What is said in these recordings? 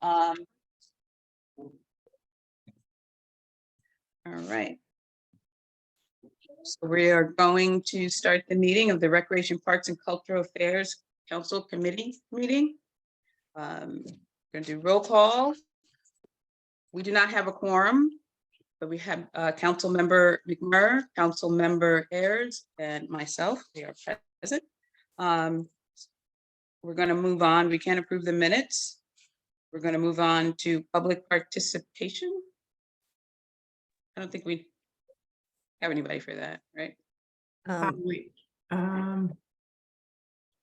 All right. So we are going to start the meeting of the Recreation, Parks and Cultural Affairs Council Committee meeting. Going to do roll call. We do not have a quorum, but we have Council Member McMurray, Council Member Ayers, and myself. We are present. We're going to move on. We can't approve the minutes. We're going to move on to public participation. I don't think we have anybody for that, right?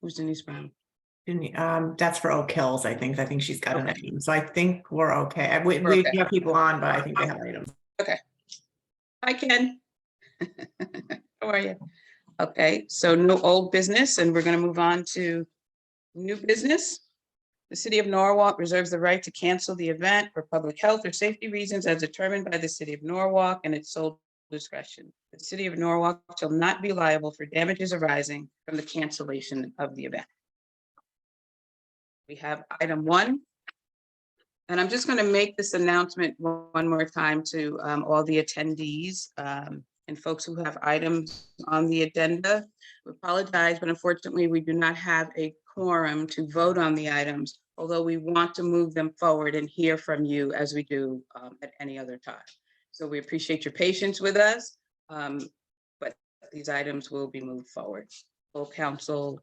Who's Denise Brown? That's for Oak Hills, I think. I think she's got an Okay. item. So I think we're okay. We We're okay. have people on, but I think they have items. Hi, Ken. How are you? Okay, so no old business, and we're going to move on to new business. The City of Norwalk reserves the right to cancel the event for public health or safety reasons as determined by the City of Norwalk and its sole discretion. The City of Norwalk shall not be liable for damages arising from the cancellation of the event. We have item 1. And I'm just going to make this announcement one more time to all the attendees and folks who have items on the agenda. We apologize, but unfortunately, we do not have a quorum to vote on the items, although we want to move them forward and hear from you as we do at any other time. So we appreciate your patience with us, but these items will be moved forward. Full council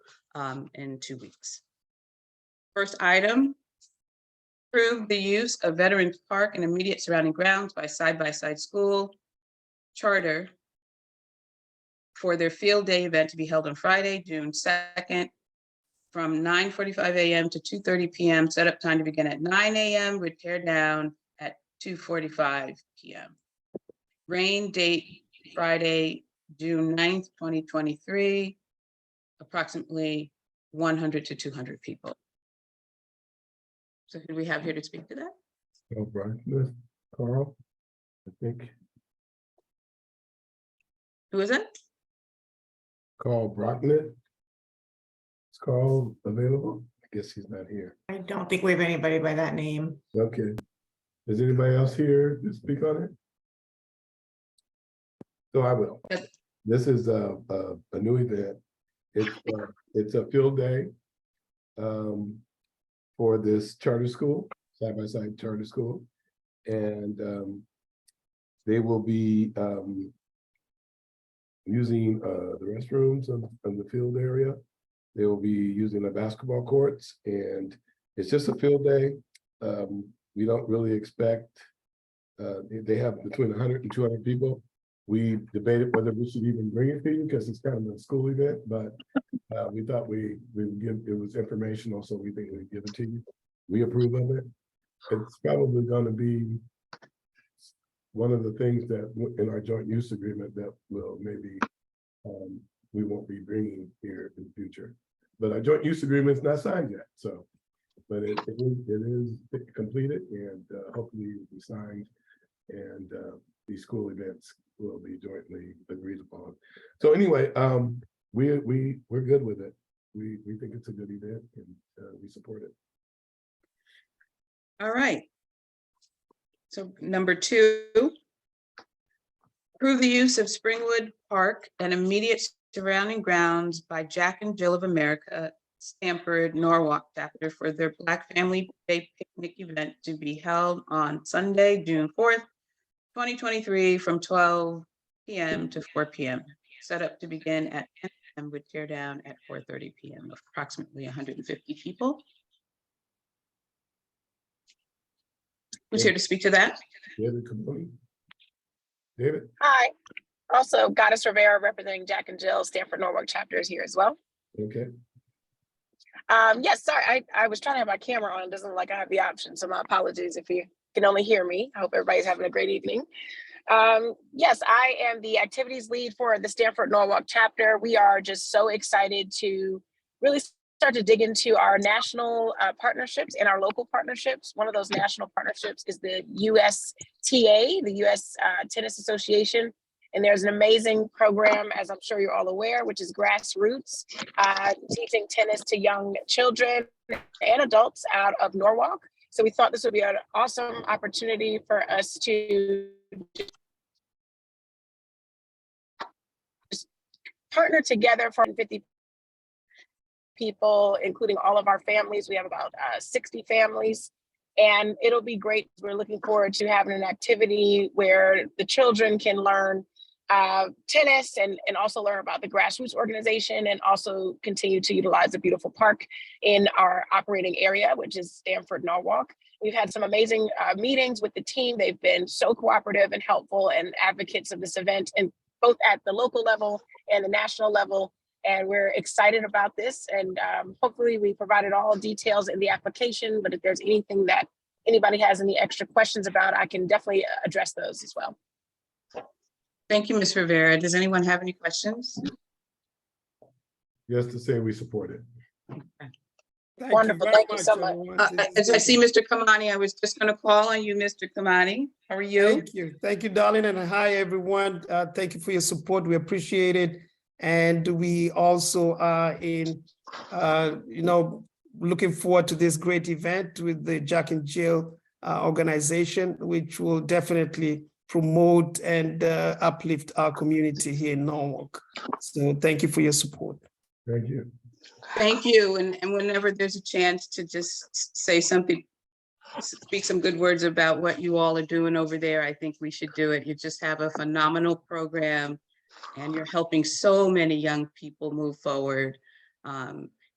in 2 weeks. First item, approve the use of Veterans Park and immediate surrounding grounds by Side School charter for their field day event to be held on Friday, June 2nd, from 9:45 a.m. to 2:30 p.m. Setup time to begin at 9 a.m. with tear down at 2:45 p.m. Rain date Friday, June 9th, 2023. Approximately 100 to 200 people. So who do we have here to speak to that? Carl, I think. Who is it? Carl Brocknet. Is Carl available? I guess he's not here. I don't think we have anybody by that name. Okay. Is anybody else here to speak on it? So I will. Yes. This is a new event. It's a field day for this charter school, Side charter school. And they will be using the restrooms of the field area. They will be using the basketball courts, and it's just a field day. We don't really expect, they have between 100 and 200 people. We debated whether we should even bring it to you because it's kind of a school event, but we thought we would give, it was informational, so we think we'd give it to you. We approve of it. It's probably going to be one of the things that in our joint use agreement that will maybe we won't be bringing here in the future. But our joint use agreement is not signed yet, so but it is completed, and hopefully it will be signed, and these school events will be jointly agreed upon. So anyway, we're good with it. We think it's a good event, and we support it. All right. So number 2, approve the use of Springwood Park and immediate surrounding grounds by Jack and Jill of America, Stamford, Norwalk chapter for their Black Family Day picnic event to be held on Sunday, June 4th, 2023 from 12 p.m. to 4 p.m. Set up to begin at 10 p.m. with tear down at 4:30 p.m. of approximately 150 people. Who's here to speak to that? David Camoni. David. Hi. Also, Goddess Rivera representing Jack and Jill, Stamford Norwalk chapter is here as well. Okay. Yes, sorry, I was trying to have my camera on. It doesn't look like I have the option, so my apologies if you can only hear me. I hope everybody's having a great evening. Yes, I am the activities lead for the Stamford Norwalk chapter. We are just so excited to really start to dig into our national partnerships and our local partnerships. One of those national partnerships is the USTA, the U.S. Tennis Association. And there's an amazing program, as I'm sure you're all aware, which is Grassroots, teaching tennis to young children and adults out of Norwalk. So we thought this would be an awesome opportunity for us to just partner together for 50 people, including all of our families. We have about 60 families. And it'll be great. We're looking forward to having an activity where the children can learn tennis and also learn about the grassroots organization, and also continue to utilize the beautiful park in our operating area, which is Stamford Norwalk. We've had some amazing meetings with the team. They've been so cooperative and helpful and advocates of this event, and both at the local level and the national level. And we're excited about this. And hopefully we provided all details in the application, but if there's anything that anybody has any extra questions about, I can definitely address those as well. Thank you, Ms. Rivera. Does anyone have any questions? Just to say we support it. Thank Wonderful. very Thank you so much. everyone. As I see Mr. Kamani, I was just going to call on you, Mr. Kamani. How are you? Thank you. Thank you, darling. And hi, everyone. Thank you for your support. We appreciate it. And we also are looking forward to this great event with the Jack and Jill organization, which will definitely promote and uplift our community here in Norwalk. So thank you for your support. Thank you. Thank you. And whenever there's a chance to just say something, speak some good words about what you all are doing over there, I think we should do it. You just have a phenomenal program, and you're helping so many young people move forward,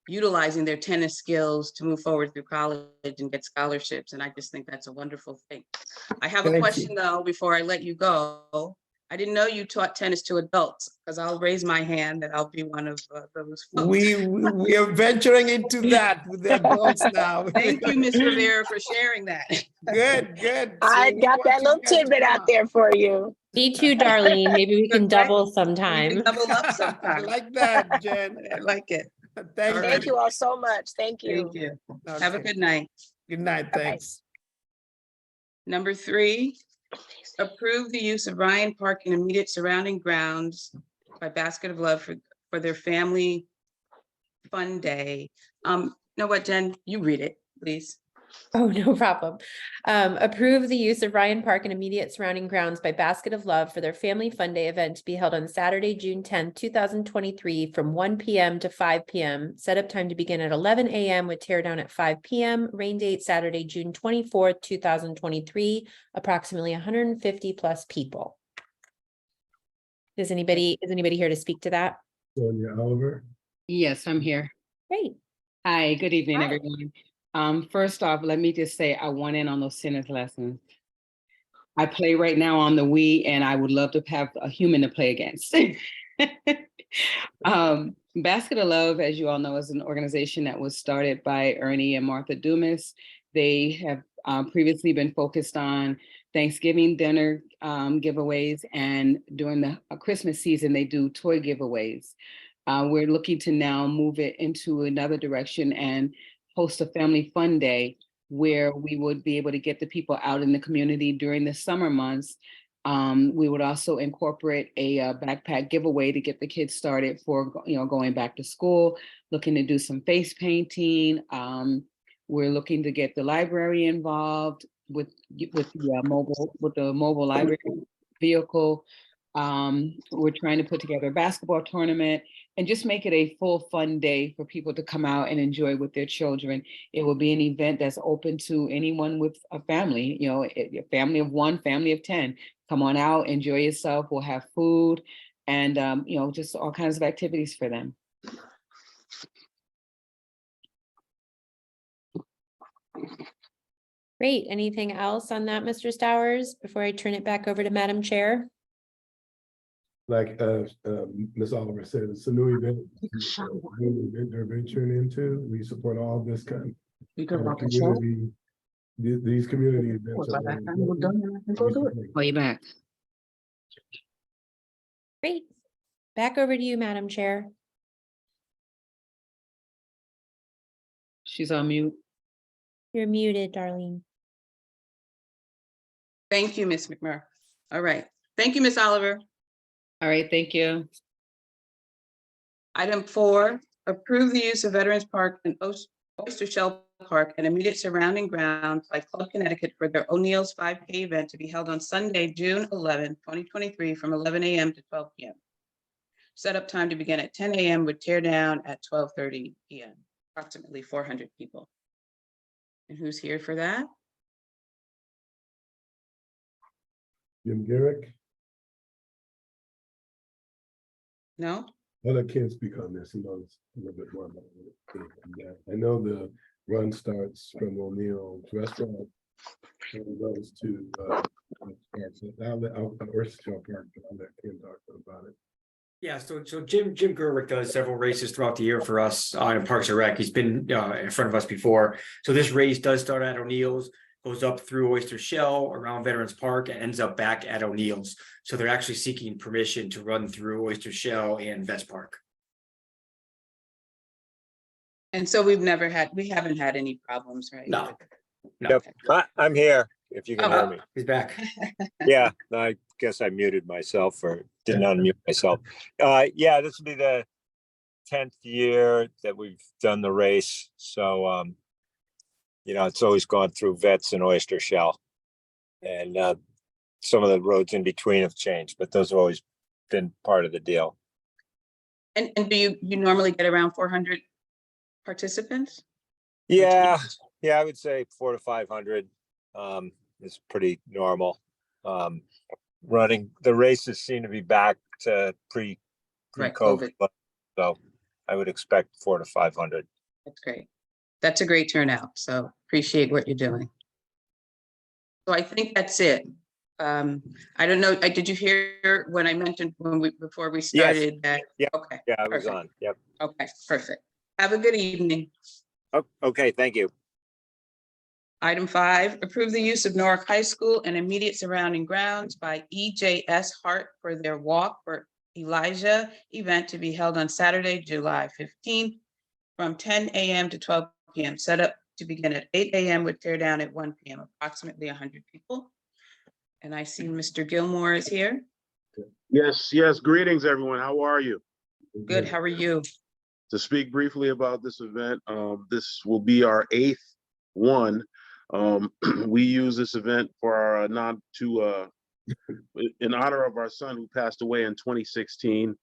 utilizing their tennis skills to move forward through college and get scholarships. And I just think that's a wonderful thing. I have a Thank you. question though, before I let you go. I didn't know you taught tennis to adults, because I'll raise my hand that I'll be one of those folks. We are venturing into that with the adults now. Thank you, Ms. Rivera, for sharing that. Good. I So we got want that you little guys to tidbit come out there for you. Me too, Darlene. Maybe we can Right? double We sometime. can double up I sometime. like that, Jen. I like it. Thank All you. Thank you all so much. Thank you. Thank you. Have a Okay. good night. Good night. Bye-bye. Thanks. Number 3, approve the use of Ryan Park and immediate surrounding grounds by Basket of Love for their family fun day. You know what, Jen, you read it, please. Oh, no problem. Approve the use of Ryan Park and immediate surrounding grounds by Basket of Love for their Family Fun Day event to be held on Saturday, June 10th, 2023 from 1 p.m. to 5 p.m. Setup time to begin at 11 a.m. with tear down at 5 p.m. Rain date Saturday, June 24th, 2023, approximately 150 plus people. Is anybody here to speak to that? Sonia Oliver. Yes, I'm here. Great. Hi, good evening, Hi. everyone. First off, let me just say I want in on those tennis lessons. I play right now on the Wii, and I would love to have a human to play against. Basket of Love, as you all know, is an organization that was started by Ernie and Martha Dumas. They have previously been focused on Thanksgiving dinner giveaways, and during the Christmas season, they do toy giveaways. We're looking to now move it into another direction and host a family fun day where we would be able to get the people out in the community during the summer months. We would also incorporate a backpack giveaway to get the kids started for going back to school, looking to do some face painting. We're looking to get the library involved with the mobile library vehicle. We're trying to put together a basketball tournament and just make it a full fun day for people to come out and enjoy with their children. It will be an event that's open to anyone with a family, a family of 1, family of 10. Come on out, enjoy yourself. We'll have food and, just all kinds of activities for them. Great. Anything else on that, Mr. Stowers, before I turn it back over to Madam Chair? Like Ms. Oliver said, it's a new event. They're venturing into. We support all of this kind of community. These community events. Call you back. Great. Back over to you, Madam Chair. She's on mute. You're muted, Darlene. Thank you, Ms. McMurray. All right. Thank you, Ms. Oliver. All right, thank you. Item 4, approve the use of Veterans Park and Oyster Shell Park and immediate surrounding grounds by Club Connecticut for their O'Neill's 5K event to be held on Sunday, June 11, 2023, from 11 a.m. to 12 p.m. Setup time to begin at 10 a.m. with tear down at 12:30 p.m. Approximately 400 people. And who's here for that? Jim Garrick, No? I'll let Ken speak on this, he knows a little bit more about it. Yeah, I know the run starts from O'Neill's restaurant and goes to, I'll let Oyster Park, but I'll let Ken talk about it. Yeah, so Jim Gerwick does several races throughout the year for us in Parks and Rec. He's been in front of us before. So this race does start at O'Neill's, goes up through Oyster Shell, around Veterans Park, and ends up back at O'Neill's. So they're actually seeking permission to run through Oyster Shell and Vets Park. And so we haven't had any problems, right? No. Yep, I'm here, if you can hear Oh. me. He's back. Yeah, I guess I muted myself or didn't unmute myself. Yeah, this will be the 10th year that we've done the race. So, it's always gone through Vets and Oyster Shell. And some of the roads in between have changed, but those have always been part of the deal. And do you normally get around 400 participants? Yeah, I would say 400 to 500 is pretty normal. Running the races seem to be back to Right, pre-COVID, so I would expect 400 to 500. That's great. That's a great turnout. So appreciate what you're doing. So I think that's it. I don't know. Did you hear when I mentioned before we started that? Yeah. Okay. Yeah, I was perfect. on. Yep. Okay, perfect. Have a good evening. Oh, okay, thank you. Item 5, approve the use of Norwalk High School and immediate surrounding grounds by EJS Hart for their Walk for Elijah event to be held on Saturday, July 15th from 10 a.m. to 12 p.m. Set up to begin at 8 a.m. with tear down at 1 p.m. Approximately 100 people. And I see Mr. Gilmore is here. Yes, greetings, everyone. How are you? Good, how are you? To speak briefly about this event, this will be our 8th one. We use this event for our in honor of our son who passed away in 2016.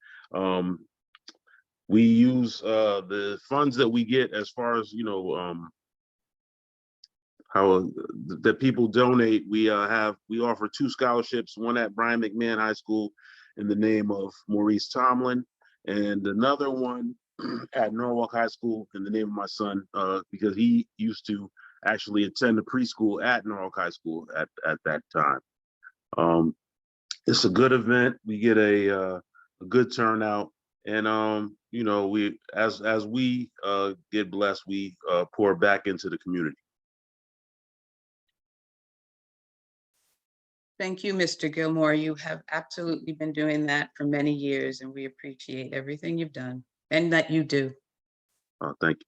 We use the funds that we get as far as, how that people donate. We offer 2 scholarships, one at Brian McMahon High School in the name of Maurice Tomlin, and another one at Norwalk High School in the name of my son, because he used to actually attend the preschool at Norwalk High School at that time. It's a good event. We get a good turnout, and we as we get blessed, we pour back into the community. Thank you, Mr. Gilmore. You have absolutely been doing that for many years, and we appreciate everything you've done and that you do. Thank you.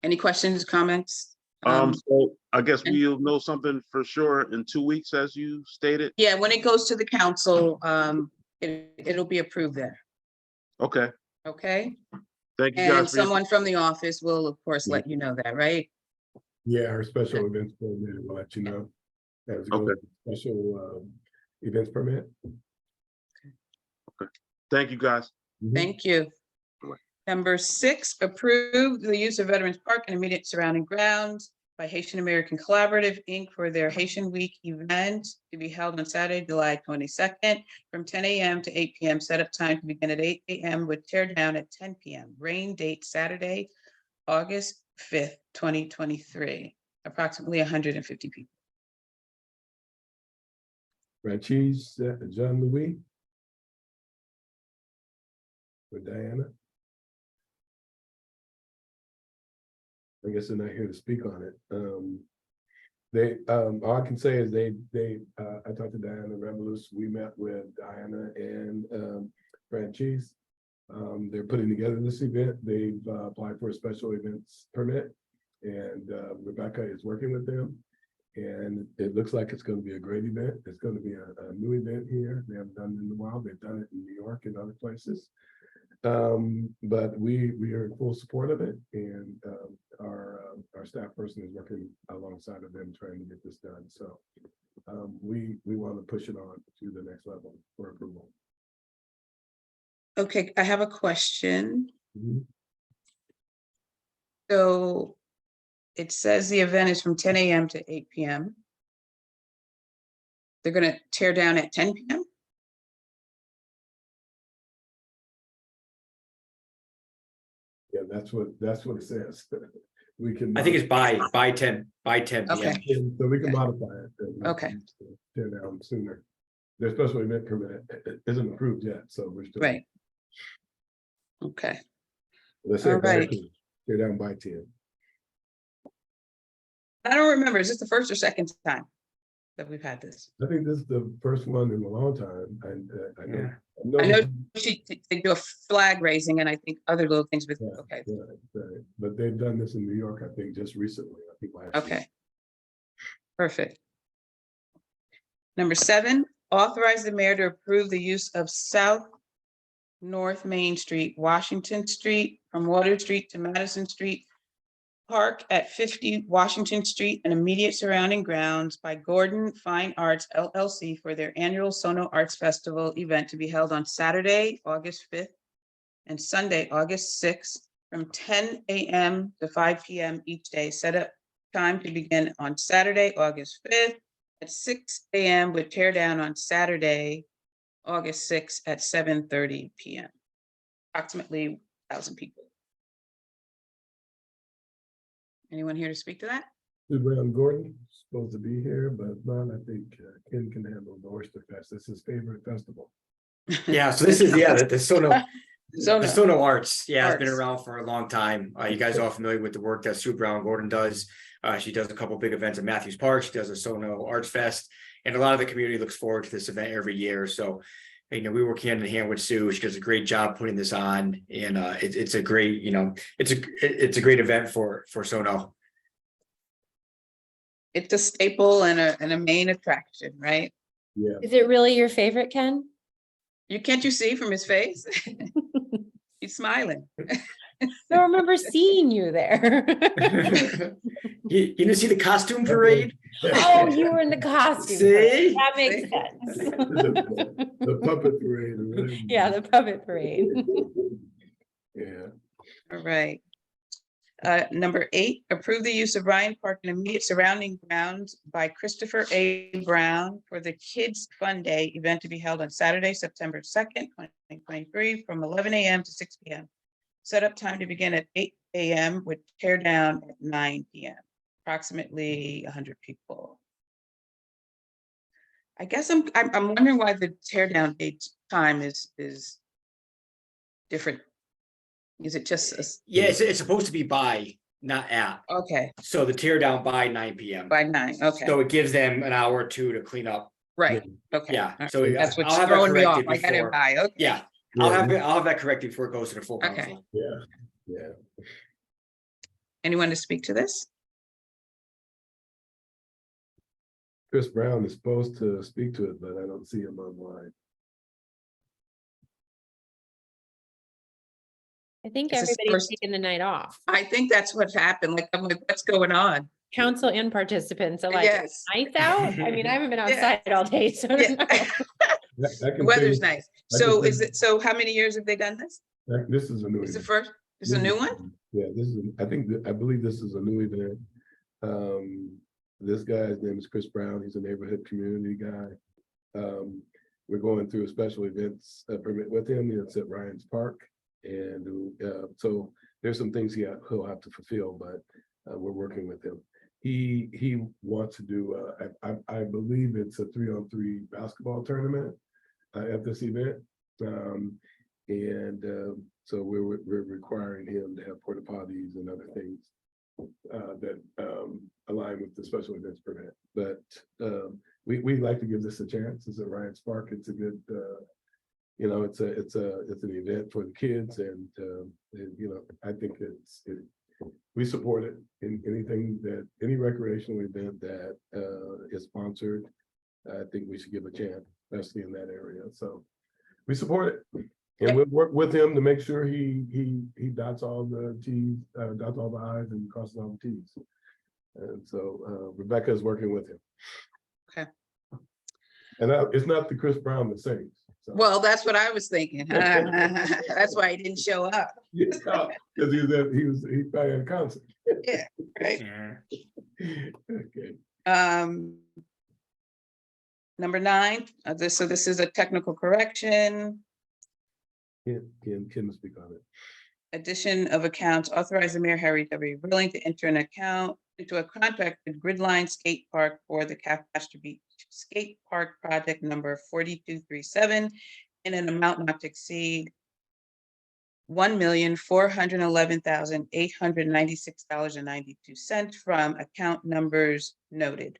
Any questions, comments? So I guess we'll know something for sure in 2 weeks, as you stated. Yeah, when it goes to the council, it'll be approved there, Okay. okay? Thank you, And guys. someone from the office will, of course, let you know that, right? Yeah, our special events coordinator will let you know. As it goes to special events permit. Thank you, guys. Thank you. Number 6, approve the use of Veterans Park and immediate surrounding grounds by Haitian American Collaborative, Inc. for their Haitian Week event to be held on Saturday, July 22nd from 10 a.m. to 8 p.m. Setup time to begin at 8 a.m. with tear down at 10 p.m. Rain date Saturday, August 5th, 2023. Approximately 150 people. Franchise, John Louis. With Diana. I guess they're not here to speak on it. All I can say is I talked to Diana Revolus. We met with Diana and Franchise. They're putting together this event. They've applied for a special events permit, and Rebecca is working with them. And it looks like it's going to be a great event. It's going to be a new event here. They haven't done it in a while. They've done it in New York and other places. But we are in full support of it, and our staff person is working alongside of them trying to get this done. So we want to push it on to the next level for approval. Okay, I have a question. Mhm. So it says the event is from 10 a.m. to 8 p.m. They're gonna tear down at 10 p.m. Yeah, that's what it says. We can. I think it's by 10 p.m. Okay. So we can Okay. modify it. Okay. Tear down sooner. Their special event permit isn't approved yet, so we're still. Right. Okay, Let's say All by right. 10, tear down by 10. I don't remember, is this the first or second time that we've had this? I think this is the first one in a long time, and I know. Yeah. I know they do a flag raising and I think other little things with, Yeah, okay, yeah, right. But they've done this in New York, I think, just recently. I think last year. okay. Perfect. Number 7, authorize the mayor to approve the use of South North Main Street, Washington Street, from Water Street to Madison Street Park at 50 Washington Street and immediate surrounding grounds by Gordon Fine Arts LLC for their annual Sono Arts Festival event to be held on Saturday, August 5th and Sunday, August 6th, from 10 a.m. to 5 p.m. each day. Set up time to begin on Saturday, August 5th at 6 a.m. with tear down on Saturday, August 6th at 7:30 p.m. Approximately 1,000 people. Anyone here to speak to that? Sue Brown Gordon supposed to be here, but if not, I think Ken can handle the Oyster Fest. This is his favorite festival. Yeah, so this is, the Sono, Sono. the Sono Arts, yeah, it's been Arts. around for a long time. You guys are all familiar with the work that Sue Brown Gordon does. She does a couple big events at Matthews Park. She does a Sono Arts Fest, and a lot of the community looks forward to this event every year. So, we work hand in hand with Sue. She does a great job putting this on, and it's a great, it's a great event for Sono. It's a staple and a main attraction, right? Yeah, Is it really your favorite, Ken? Can't you see from his face? He's smiling. I don't remember seeing you there. You didn't see the costume parade? Oh, you were in the costume. See? That makes See? sense. the puppet parade. or whatever. Yeah, the puppet parade. Yeah. All right. Number 8, approve the use of Ryan Park and immediate surrounding grounds by Christopher A. Brown for the Kids Fun Day event to be held on Saturday, September 2nd, 2023, from 11 a.m. to 6 p.m. Setup time to begin at 8 a.m. with tear down at 9 p.m. Approximately 100 people. I guess I'm wondering why the tear down date time is different. Is it just, Yeah, it's supposed to be by, not at. okay, So the tear down by 9 p.m. by 9, okay, So it gives them an hour or two to clean up. right, okay. Yeah, all right. so That's I'll what's have that throwing me off. corrected I got it before. by, okay. Yeah, I'll have that corrected before it goes to the full Okay. council. Yeah. Anyone to speak to this? Chris Brown is supposed to speak to it, but I don't see him online. I think This is everybody's first- taking the night off. I think that's what's happened. Like, I'm like, what's going on? Council and participants are like, Yes. nights out? I mean, I haven't been Yeah. outside all day, so I don't know. The weather's nice. So so how many years have they done this? This is a new Is it event. first, is it a new one? Yeah, this is, I believe this is a new event. This guy's name is Chris Brown. He's a neighborhood community guy. We're going through a special events permit with him. It's at Ryan's Park. And so there's some things he'll have to fulfill, but we're working with him. He wants to do, I believe it's a 3-on-3 basketball tournament at this event. So we're requiring him to have porta potties and other things that align with the special events permit. But we'd like to give this a chance. It's at Ryan's Park. It's a good, it's an event for the kids, and I think we support it in any recreational event that is sponsored. I think we should give a chance, especially in that area. So we support it. And Yep. we'll work with him to make sure he dots all the Ts, dots all the Is and crosses all the Ts. And so Rebecca is working with him. Okay. And it's not the Chris Brown that sings. So. Well, that's what I was thinking. That's why he didn't show up. Yeah, because he probably had a concert. Right. Yeah. Okay. Number 9, so this is a technical correction. Can speak on it. Addition of accounts, authorize the mayor Harry W. Willing to enter an account into a contract with Gridline Skate Park for the Castor Beach Skate Park project number 4237 in an amount not to exceed $1,411,896.92 from account numbers noted.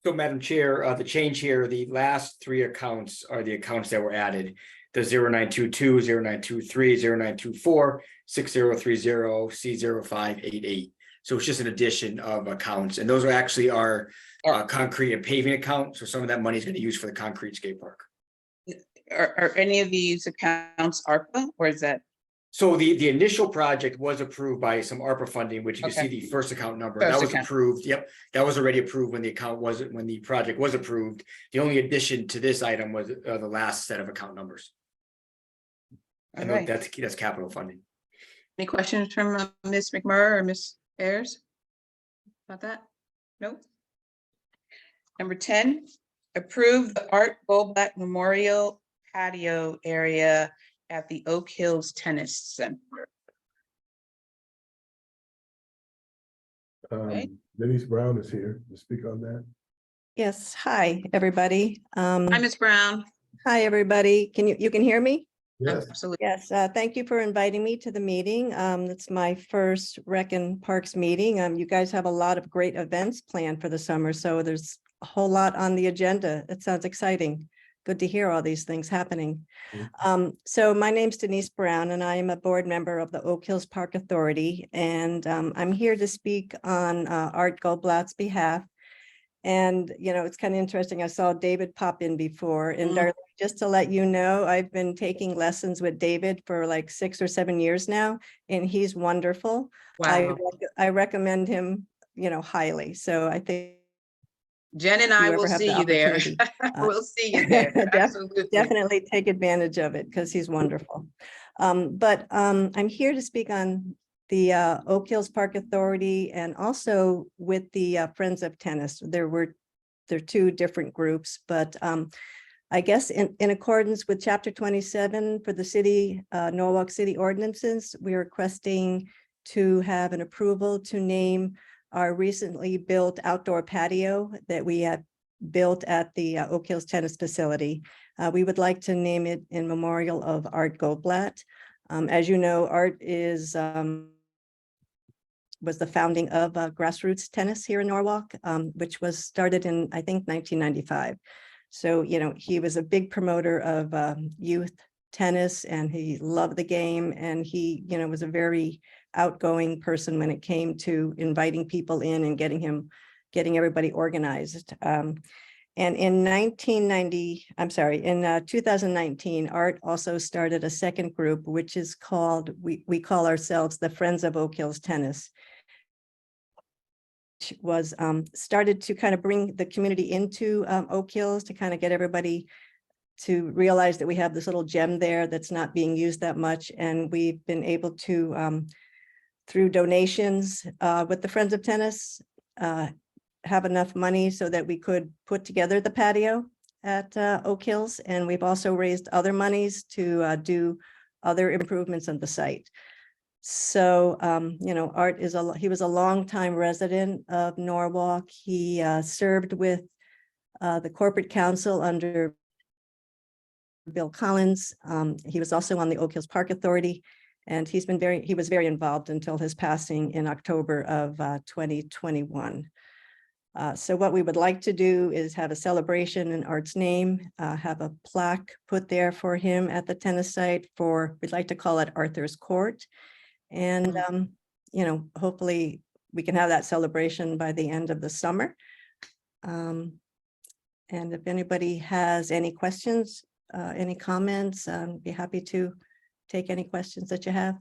So Madam Chair, the change here, the last 3 accounts are the accounts that were added. The 0922, 0923, 0924, 6030, C0588. So it's just an addition of accounts, and those are actually our concrete and paving accounts. So some of that money is going to use for the concrete skate park. Are any of these accounts ARPA, or is that? So the initial project was approved by some ARPA funding, which you can see Okay. the first account number, First that was account. approved. Yep, that was already approved when the project was approved. The only addition to this item was the last set of account numbers. I All know right. that's capital funding. Any questions from Ms. McMurray or Ms. Ayers? About that? Nope. Number 10, approve the Art Goldblatt Memorial patio area at the Oak Hills Tennis Center. Okay. Denise Brown is here to speak on that. Yes, hi, everybody. Hi, Ms. Brown. Hi, everybody. You can hear me? Yes. Absolutely. Yes, thank you for inviting me to the meeting. It's my first Rec and Parks meeting. You guys have a lot of great events planned for the summer, so there's a whole lot on the agenda. It sounds exciting. Good to hear all these things happening. So my name's Denise Brown, and I am a board member of the Oak Hills Park Authority, and I'm here to speak on Art Goldblatt's behalf. And, you know, it's kind of interesting. I saw David pop in before, and Darlene, just to let you know, I've been taking lessons with David for like 6 or 7 years now, and he's wonderful. Wow. I recommend him, you know, highly. So I think Jen and if I you will ever have see the you there. opportunity, We'll see you there. Absolutely. definitely take advantage of it because he's wonderful. But I'm here to speak on the Oak Hills Park Authority and also with the Friends of Tennis. There are 2 different groups, but I guess in accordance with Chapter 27 for the city, Norwalk City ordinances, we are requesting to have an approval to name our recently built outdoor patio that we have built at the Oak Hills Tennis Facility. We would like to name it in memorial of Art Goldblatt. As you know, Art was the founding of grassroots tennis here in Norwalk, which was started in, I think, 1995. So, you know, he was a big promoter of youth tennis, and he loved the game, and he, you know, was a very outgoing person when it came to inviting people in and getting everybody organized. And in 2019, Art also started a second group, which is called, we call ourselves the Friends of Oak Hills Tennis. Was started to kind of bring the community into Oak Hills to kind of get everybody to realize that we have this little gem there that's not being used that much. And we've been able to, through donations with the Friends of Tennis, have enough money so that we could put together the patio at Oak Hills. And we've also raised other monies to do other improvements on the site. So, you know, Art he was a longtime resident of Norwalk. He served with the corporate council under Bill Collins. He was also on the Oak Hills Park Authority, and he was very involved until his passing in October of 2021. So what we would like to do is have a celebration in Art's name, have a plaque put there for him at the tennis site we'd like to call it Arthur's Court. And, you know, hopefully we can have that celebration by the end of the summer. And if anybody has any questions, any comments? Be happy to take any questions that you have.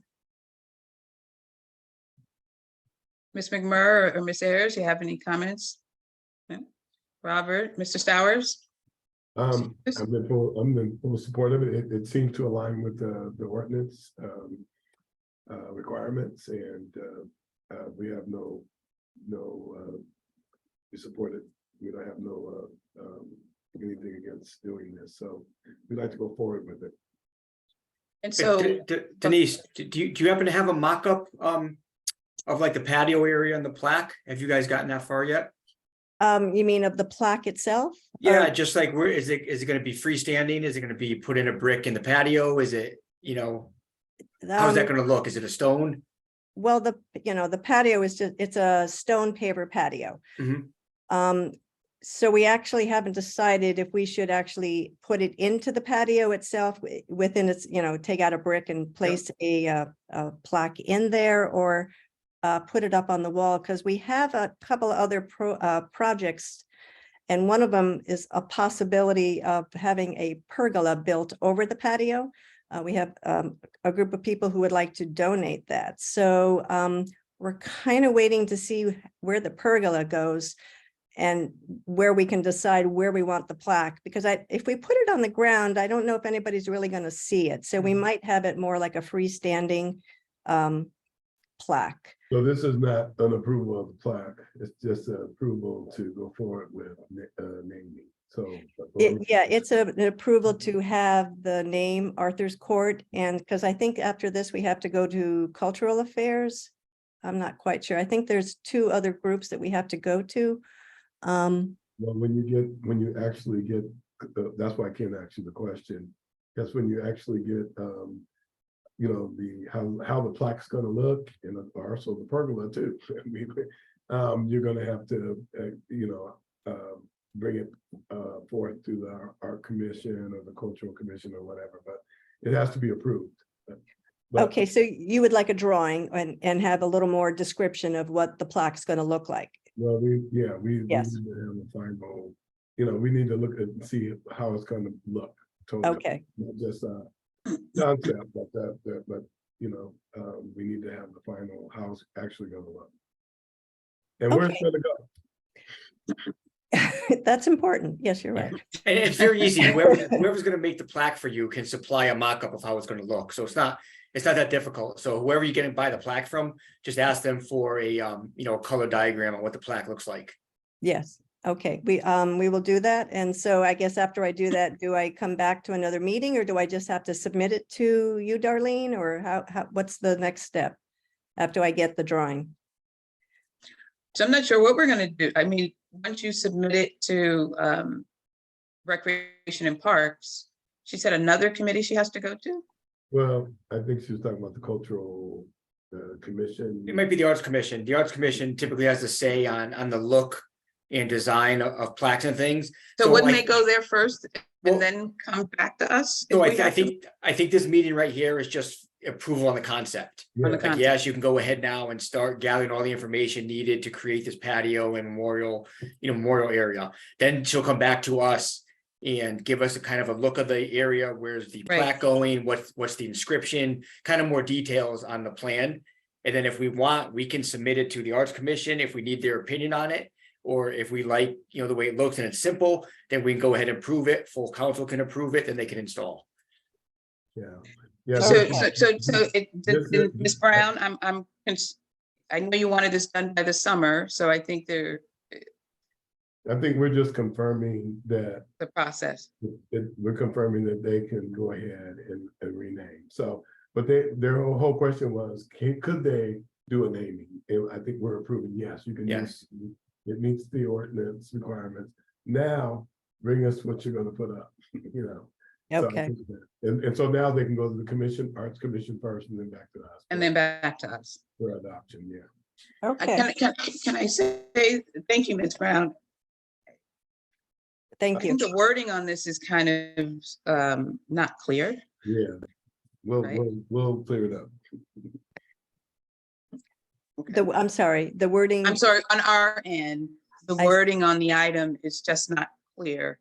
Ms. McMurray or Ms. Ayers, you have any comments? No? Robert, Mr. Stowers? I'm in full support of it. It seems to align with the ordinance requirements, and we have we support it. We don't have anything against doing this, so we'd like to go forward with it. And so, Denise, do you happen to have a mock-up of like the patio area and the plaque? Have you guys gotten that far yet? You mean of the plaque itself? Yeah, just like where is it gonna be freestanding? Is it gonna be put in a brick in the patio? Is it, how's that gonna look? Is it a stone? Well, the patio is it's a stone paver patio. Mhm. So we actually haven't decided if we should actually put it into the patio itself within its, take out a brick and place a plaque in there, or put it up on the wall, because we have a couple of other projects. And one of them is a possibility of having a pergola built over the patio. We have a group of people who would like to donate that. So we're kind of waiting to see where the pergola goes and where we can decide where we want the plaque. Because if we put it on the ground, I don't know if anybody's really going to see it. So we might have it more like a freestanding plaque. So this is not an approval of the plaque. It's just an approval to go forward with naming. So Yeah, it's an approval to have the name Arthur's Court, and because I think after this, we have to go to Cultural Affairs. I'm not quite sure. I think there's 2 other groups that we have to go to. Well, when you actually get, that's why I can't answer the question. That's when you actually get, how the plaque's gonna look, and also the pergola too. You're gonna have to, bring it forth to our commission or the cultural commission or whatever, but it has to be approved. But- Okay, so you would like a drawing and have a little more description of what the plaque's going to look like. Well, we Yes. need to have a final, we need to look at and see how it's gonna look. totally. Okay, Not just concept, but we need to have the final house actually gonna look. And where's it gonna go? that's important. Yes, you're right. And it's very easy. Whoever's gonna make the plaque for you can supply a mock-up of how it's gonna look. So it's not that difficult. So whoever you're gonna buy the plaque from, just ask them for a color diagram on what the plaque looks like. Yes, okay, we will do that. And so I guess after I do that, do I come back to another meeting, or do I just have to submit it to you, Darlene, or what's the next step after I get the drawing? so I'm not sure what we're gonna do. I mean, once you submit it to Recreation and Parks, she said another committee she has to go to? Well, I think she was talking about the cultural commission. It might be the Arts Commission. The Arts Commission typically has a say on the look and design of plaques and things. So wouldn't like- they go there first Well- and then come back to us? So if we I have to- think this meeting right here is just approval on the concept. On the Yeah. Like, yes, you can go ahead now and start gathering all the information needed to create this patio and memorial area. Then she'll come back to us and give us a kind of a look of the area. Where's the Right. plaque going? What's the inscription? Kind of more details on the plan. And then if we want, we can submit it to the Arts Commission if we need their opinion on it. Or if we like, the way it looks and it's simple, then we can go ahead and approve it. Full council can approve it, then they can install. Yeah. Yeah. So, This- Ms. Brown, I know you wanted this done by the summer, so I think I think we're just confirming that the process. we're confirming that they can go ahead and rename. So, but their whole question was, could they do a naming? And I think we're approving, yes, you can. Yes. It meets the ordinance requirements. Now, bring us what you're gonna put up, So I Okay, think and so now they can go to the commission, Arts Commission first, and then back to us. And then back to us. For adoption, yeah. okay, Can I say, thank you, Ms. Brown. I thank you. think the wording on this is kind of not clear. Yeah. Right. We'll clear it up. I'm sorry, the wording. I'm sorry, on our end, the wording on the item is just not clear.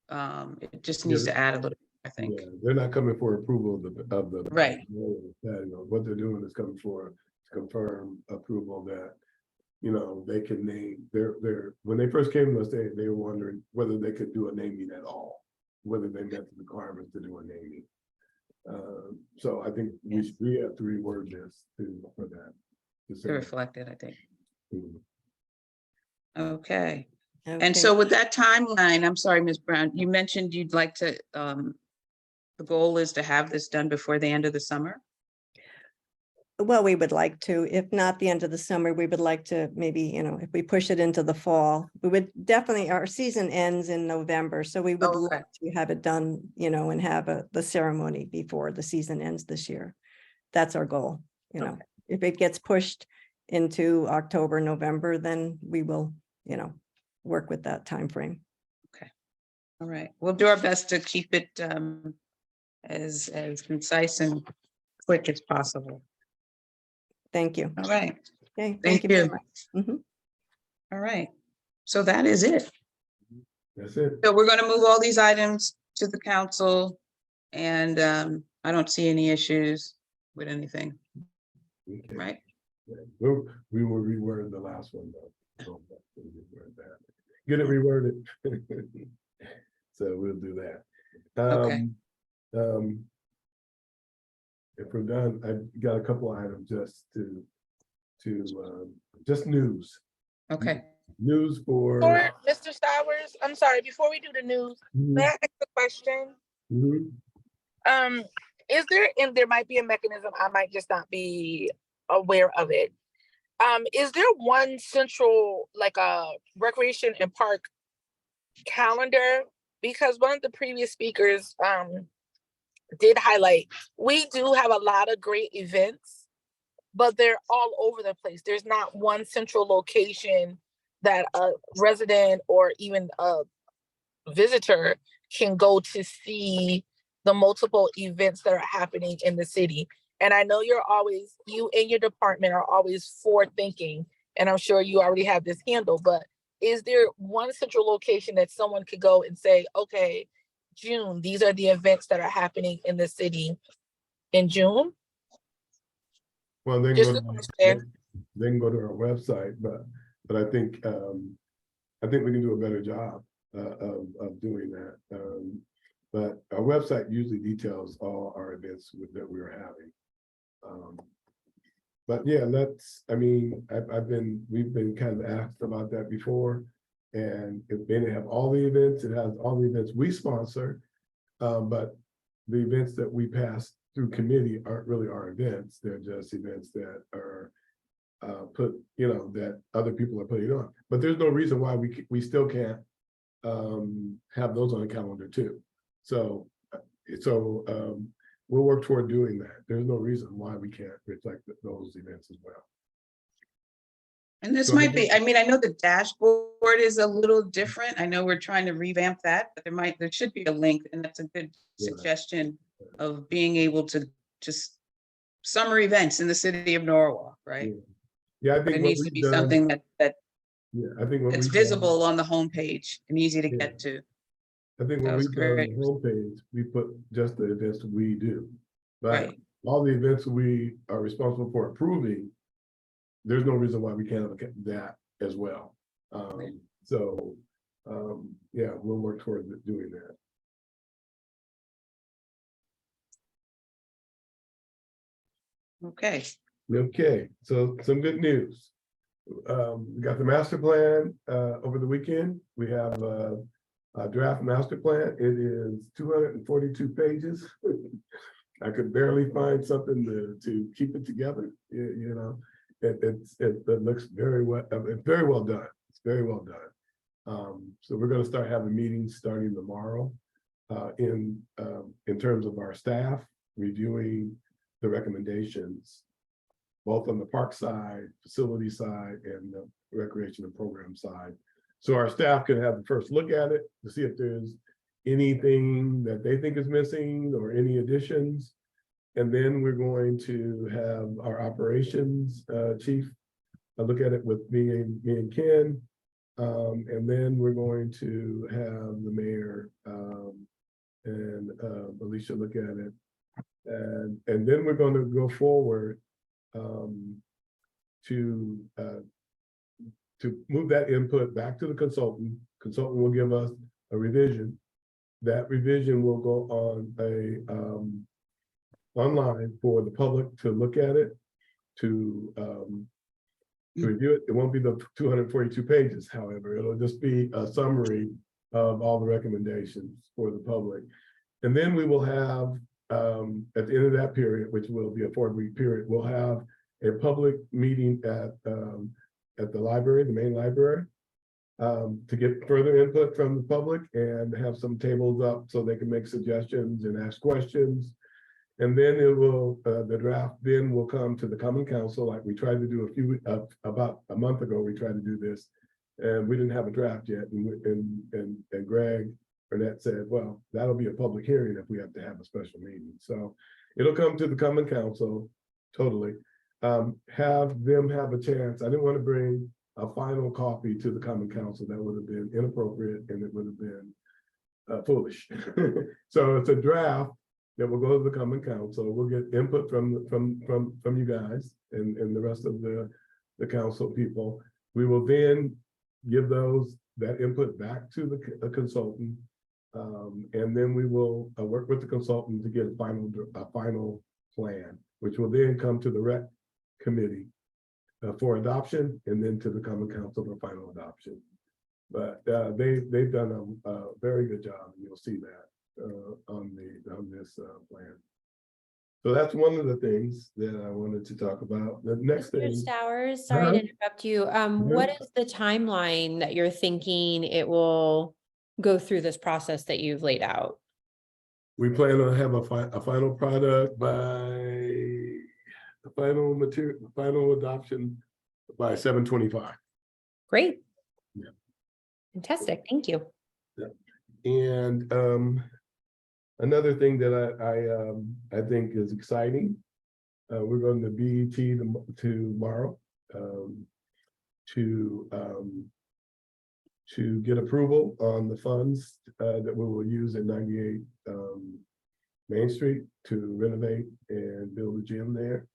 It just needs to add a little. I think. Yeah, they're not coming for approval of the. Right. What they're doing is coming for, to confirm approval that, they can name, when they first came to us, they were wondering whether they could do a naming at all, whether they met the requirements to do a naming. So I think we have to reword this for that. to say To that. reflect it, I think. Mhm. Okay. Okay. And so with that timeline, I'm sorry, Ms. Brown, you mentioned you'd like to, the goal is to have this done before the end of the summer? Well, we would like to, if not the end of the summer, we would like to maybe, if we push it into the fall, we would definitely, our season ends in November, so we would Okay. like to have it done, and have the ceremony before the season ends this year. That's our goal, Okay. If it gets pushed into October, November, then we will, work with that time frame. All right, we'll do our best to keep it as concise and quick as possible. Thank you. All right, Okay, thank thank you very you. much. Mhm. All right. So that is it. That's it. So we're going to move all these items to the council, and I don't see any issues with anything, Okay. right? Yeah, we will reword the last one though. So, we'll reword that. Get it reworded. So we'll do that. Okay. If we're done, I've got a couple items just just news. Okay. News for. Or, Mr. Stowers, I'm sorry, before we do the news, may I ask a question? Mhm. Is there, and there might be a mechanism, I might just not be aware of it. Is there one central, like a recreation and park calendar? Because one of the previous speakers did highlight, we do have a lot of great events, but they're all over the place. There's not one central location that a resident or even a visitor can go to see the multiple events that are happening in the city. And I know you and your department are always forward thinking, and I'm sure you already have this handled, but is there one central location that someone could go and say, okay, June, these are the events that are happening in the city in June? Well, they Just can a go, question. they can go to our website, but I think we can do a better job of doing that. But our website usually details all our events that we're having. But yeah, we've been kind of asked about that before. And it may have all the events, it has all the events we sponsor. But the events that we pass through committee aren't really our events. They're just events that are that other people are putting on. But there's no reason why we still can't have those on the calendar too. So we'll work toward doing that. There's no reason why we can't reflect those events as well. And this So might be, I mean, I know the dashboard is a little different. I know we're trying to revamp that, but there should be a link, and that's a good Yeah. suggestion of being able to just summer events in the city of Norwalk, right? Yeah, I But think it what needs to we've be done- something that Yeah, I think what it's we've done- visible on the homepage and easy to Yeah. get to. I think That what was we've done on great. the homepage, we put just the events we do. But Right. all the events we are responsible for approving, there's no reason why we can't look at that as well. Yeah, we'll work toward doing that. Okay. Okay, so some good news. We got the master plan over the weekend. We have a draft master plan. It is 242 pages. I could barely find something to keep it together. It looks very well done. It's very well done. So we're going to start having meetings starting tomorrow in terms of our staff reviewing the recommendations, both on the park side, facility side, and the recreation and program side. So our staff can have the first look at it to see if there's anything that they think is missing or any additions. And then we're going to have our operations chief look at it with me and Ken. And then we're going to have the mayor and Alicia look at it. And then we're going to go forward to move that input back to the consultant. Consultant will give us a revision. That revision will go on online for the public to look at it, to review it. It won't be the 242 pages, however, it'll just be a summary of all the recommendations for the public. And then we will have, at the end of that period, which will be a 4-week period, we'll have a public meeting at the library, the main library, to get further input from the public and have some tables up so they can make suggestions and ask questions. And then it will, the draft then will come to the Common Council, like we tried to do about a month ago, we tried to do this. And we didn't have a draft yet. And Greg Burnett said, well, that'll be a public hearing if we have to have a special meeting. So it'll come to the Common Council, totally. Have them have a chance. I didn't want to bring a final copy to the Common Council. That would have been inappropriate and it would have been foolish. So it's a draft that will go to the Common Council. We'll get input from you guys and the rest of the council people. We will then give that input back to the consultant. And then we will work with the consultant to get a final plan, which will then come to the rec committee for adoption, and then to the Common Council for final adoption. But they've done a very good job, and you'll see that on this plan. So that's one of the things that I wanted to talk about. The next Mr. thing, Stowers, sorry to interrupt you. What is the timeline that you're thinking it will go through this process that you've laid out? we plan on have a final product by the final adoption by 7/25. Great. Yeah. Fantastic. Thank you. And another thing that I think is exciting, we're going to BET tomorrow to get approval on the funds that we will use at 98 Main Street to renovate and build a gym there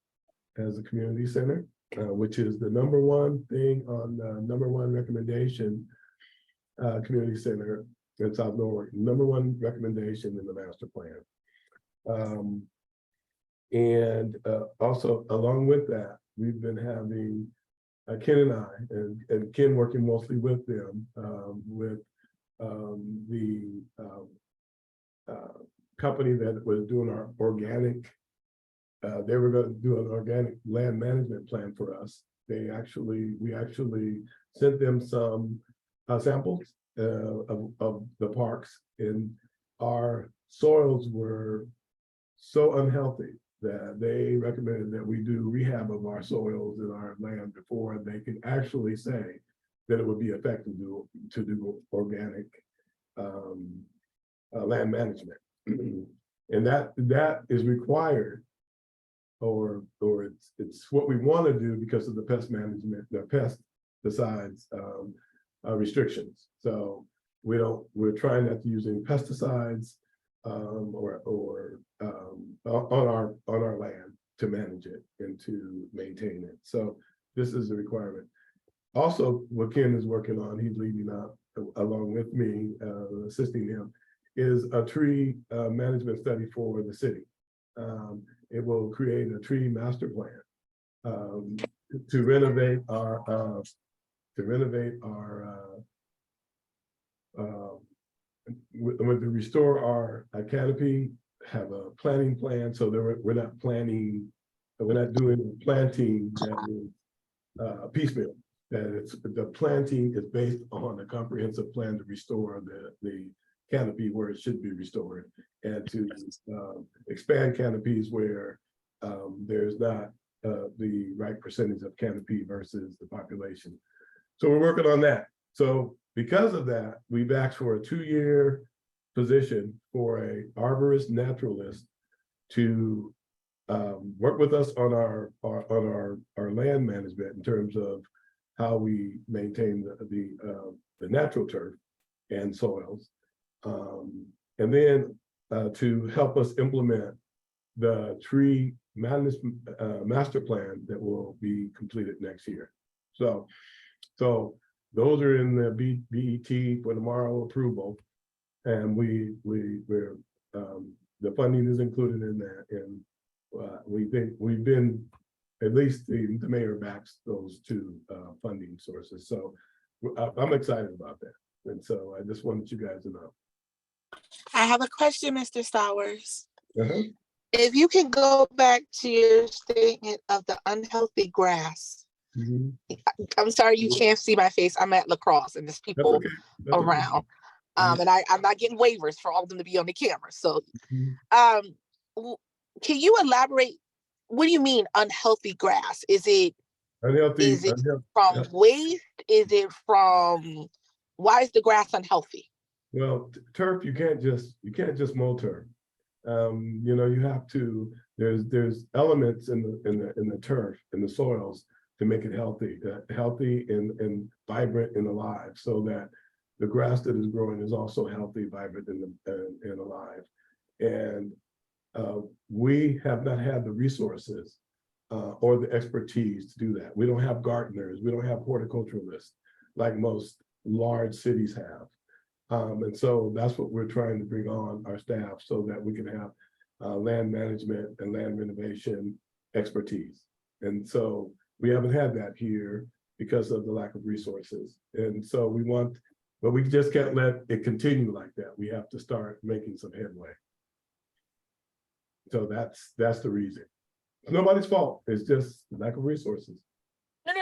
as a community center, which is the number one thing on the number one recommendation community center in South Norwalk, number one recommendation in the master plan. And also along with that, we've been having Ken and I, and Ken working mostly with them, with the company that was doing our organic, they were going to do an organic land management plan for us. We actually sent them some samples of the parks, and our soils were so unhealthy that they recommended that we do rehab of our soils and our land before they can actually say that it would be effective to do organic land management. And that is required, or it's what we want to do because of the pest management, the pesticides restrictions. So we're trying not to use any pesticides on our land to manage it and to maintain it. So this is a requirement. Also, what Ken is working on, he's leading up along with me, assisting him, is a tree management study for the city. It will create a tree master plan to renovate our to restore our canopy, have a planting plan so that we're not doing planting that is piecemeal. That the planting is based on a comprehensive plan to restore the canopy where it should be restored, and to expand canopies where there's not the right percentage of canopy versus the population. So we're working on that. So because of that, we've asked for a 2-year position for a arborist naturalist to work with us on our land management in terms of how we maintain the natural turf and soils. And then to help us implement the tree master plan that will be completed next year. So those are in the BET for tomorrow approval. And we're the funding is included in that. And we've been, at least the mayor backs those two funding sources. So I'm excited about that. And so I just wanted you guys to know. I have a question, Mr. Stowers. Uh-huh. If you can go back to your statement of the unhealthy grass. Mhm. I'm sorry you can't see my face. I'm at lacrosse and there's That's people okay. That's okay. around. Mhm. And I'm not getting waivers for all of them to be on the camera. So Mhm. can you elaborate? What do you mean unhealthy grass? Is it Unhealthy. from waste? Is it from, why is the grass unhealthy? Well, turf, you can't just mow turf. You know, you have to, there's elements in the turf, in the soils to make it healthy and vibrant and alive, so that the grass that is growing is also healthy, vibrant, and alive. And we have not had the resources or the expertise to do that. We don't have gardeners, we don't have horticulturalists like most large cities have. And so that's what we're trying to bring on our staff, so that we can have land management and land renovation expertise. And so we haven't had that here because of the lack of resources. And so but we just can't let it continue like that. We have to start making some headway. So that's the reason. It's nobody's fault. It's just lack of resources. No,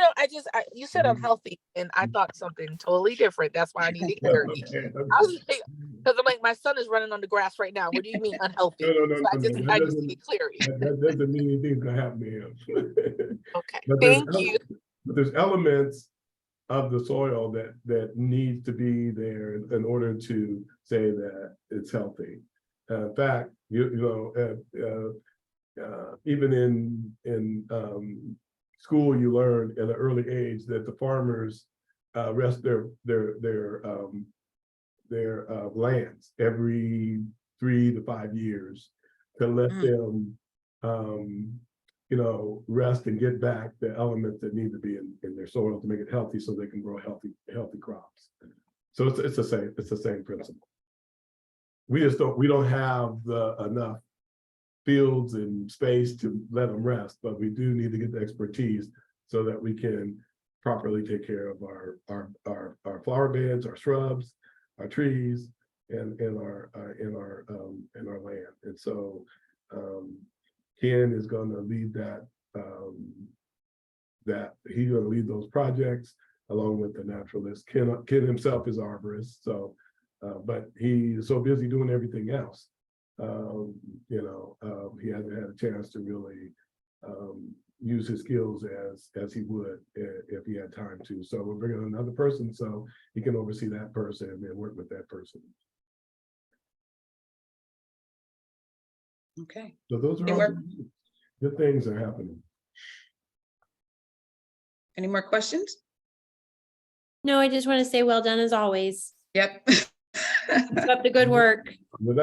you said unhealthy and I thought something totally different. That's why I needed clarity. Okay. I was like, because I'm like, my son is running on the grass right now. What do you mean unhealthy? No, So I just need clarity. That doesn't mean anything's gonna happen to him. Okay, But thank you. But there's elements of the soil that needs to be there in order to say that it's healthy. In fact, even in school, you learn at an early age that the farmers rest their lands every 3 to 5 years to let them rest and get back the elements that need to be in their soil to make it healthy, so they can grow healthy crops. So it's the same principle. We don't have enough fields and space to let them rest, but we do need to get the expertise so that we can properly take care of our flower beds, our shrubs, our trees, and our land. And so Ken is going to lead he's going to lead those projects along with the naturalist. Ken himself is arborist, so but he is so busy doing everything else. He hasn't had a chance to really use his skills as he would if he had time to. So we're bringing another person so he can oversee that person and then work with that person. Okay. So those are all good things are happening. Any more questions? No, I just want to say well done as always. Yep. Keep up the good work.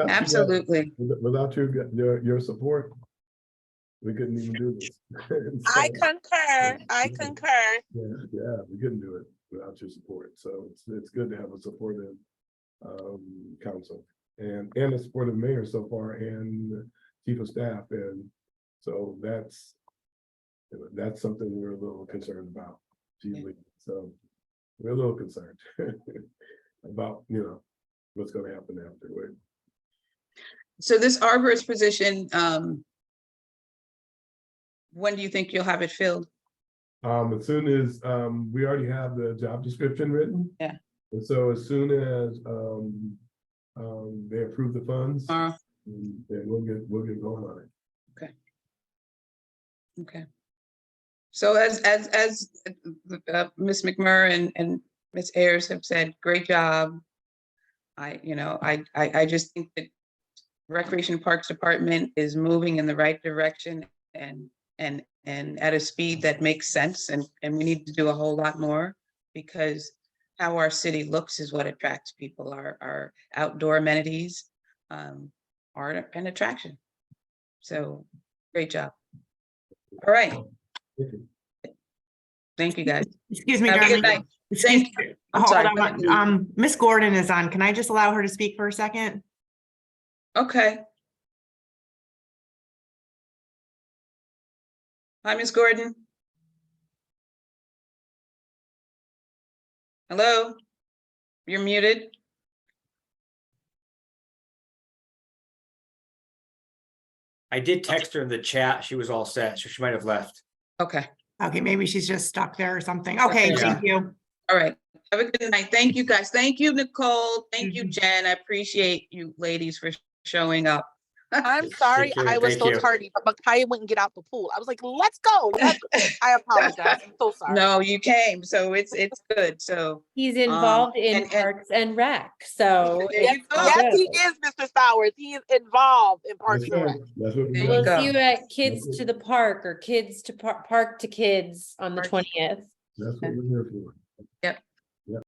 Absolutely. Without your support, we couldn't even do this. I concur. Yeah, we couldn't do it without your support. So it's good to have a supportive council and a supportive mayor so far, and chief of staff. And so that's something we're a little concerned about. So we're a little concerned about what's going to happen afterward. So this arborist position, when do you think you'll have it filled? As soon as we already have the job description written. Yeah. And so as soon as they approve the funds, then we'll get going on it. Okay. So as Ms. McMurray and Ms. Ayers have said, great job. I just think that Recreation Parks Department is moving in the right direction and at a speed that makes sense, and we need to do a whole lot more, because how our city looks is what attracts people, our outdoor amenities. are an attraction. So, great job. All right, thank you, guys. Excuse me, Have a good darling. night. Excuse Thank me. you. I'm Hold sorry. on. Miss Gordon is on. Can I just allow her to speak for a second? Okay. Hi, Miss Gordon. Hello? You're muted. I did text her in the chat. She was all set, so she might have left. Okay, Okay, maybe she's just stuck there or something. Okay, Yeah. thank you. all right. Have a good night. Thank you, guys. Thank you, Nicole. Thank you, Mhm. Jen. I appreciate you ladies for showing up. I'm sorry, care. I was Thank so you. tardy, but Micaiah wouldn't get out the pool. I was like, let's go. I apologize. I'm so sorry. No, you came, so it's good. So He's involved in and- Parks and Rec, so. There Yes, you go. yes, he good. is, Mr. Sowers. He is involved in Parks That's and right. Rec. That's what we There you We'll got. go. see you at Kids to the Park or Kids to Park to Kids on the Park. 20th. That's what we're here for. Yep.